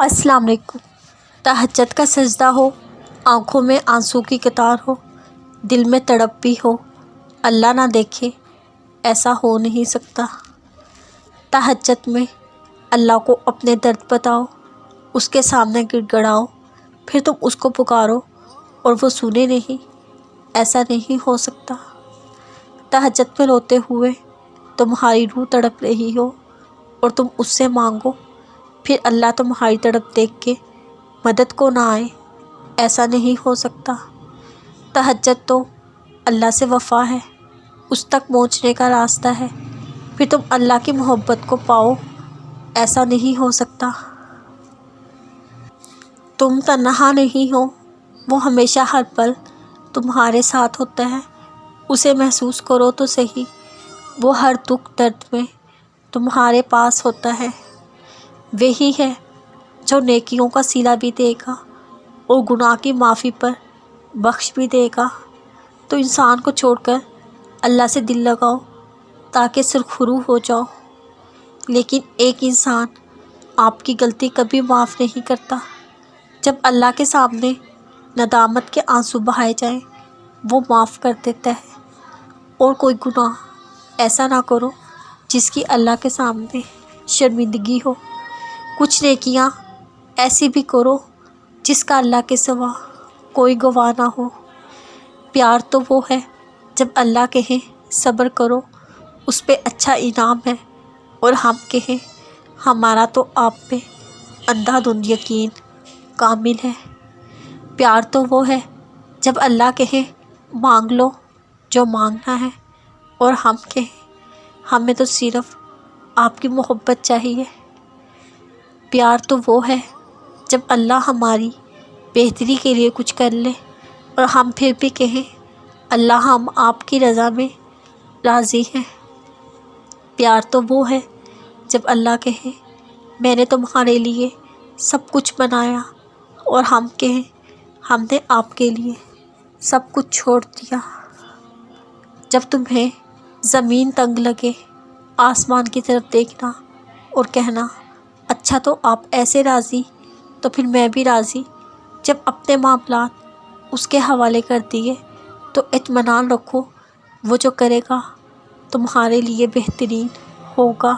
السلام علیکم۔ تہجد کا سجدہ ہو، آنکھوں میں آنسو کی قطار ہو، دل میں تڑپ بھی ہو، اللہ نہ دیکھے ایسا ہو نہیں سکتا۔ تہجد میں اللہ کو اپنے درد بتاؤ، اس کے سامنے گڑ گڑاؤ، پھر تم اس کو پکارو اور وہ سنے نہیں، ایسا نہیں ہو سکتا۔ تہجد میں روتے ہوئے تمہاری روح تڑپ رہی ہو اور تم اس سے مانگو، پھر اللہ تمہاری تڑپ دیکھ کے مدد کو نہ آئے، ایسا نہیں ہو سکتا۔ تہجد تو اللہ سے وفا ہے، اس تک پہنچنے کا راستہ ہے، پھر تم اللہ کی محبت کو پاؤ، ایسا نہیں ہو سکتا۔ تم تنہا نہیں ہو، وہ ہمیشہ ہر پل تمہارے ساتھ ہوتا ہے، اسے محسوس کرو تو صحیح، وہ ہر دکھ درد میں تمہارے پاس ہوتا ہے۔ وہی ہے جو نیکیوں کا صلہ بھی دے گا اور گناہ کی معافی پر بخش بھی دے گا۔ تو انسان کو چھوڑ کر اللہ سے دل لگاؤ تاکہ سرخرو ہو جاؤ، لیکن ایک انسان آپ کی غلطی کبھی معاف نہیں کرتا۔ جب اللہ کے سامنے ندامت کے آنسو بہائے جائیں، وہ معاف کر دیتا ہے۔ اور کوئی گناہ ایسا نہ کرو جس کی اللہ کے سامنے شرمندگی ہو، کچھ نیکیاں ایسی بھی کرو جس کا اللہ کے سوا کوئی گواہ نہ ہو۔ پیار تو وہ ہے جب اللہ کہیں صبر کرو، اس پہ اچھا انعام ہے، اور ہم کہیں ہمارا تو آپ پہ اندھا دھند یقین کامل ہے۔ پیار تو وہ ہے جب اللہ کہیں مانگ لو جو مانگنا ہے، اور ہم کہیں ہمیں تو صرف آپ کی محبت چاہیے۔ پیار تو وہ ہے جب اللہ ہماری بہتری کے لیے کچھ کر لے اور ہم پھر بھی کہیں اللہ ہم آپ کی رضا میں راضی ہیں۔ پیار تو وہ ہے جب اللہ کہے میں نے تمہارے لیے سب کچھ بنایا، اور ہم کہیں ہم نے آپ کے لیے سب کچھ چھوڑ دیا۔ جب تمہیں زمین تنگ لگے، آسمان کی طرف دیکھنا اور کہنا اچھا تو آپ ایسے راضی، تو پھر میں بھی راضی۔ جب اپنے معاملات اس کے حوالے کر دیے تو اطمینان رکھو، وہ جو کرے گا تمہارے لیے بہترین ہوگا۔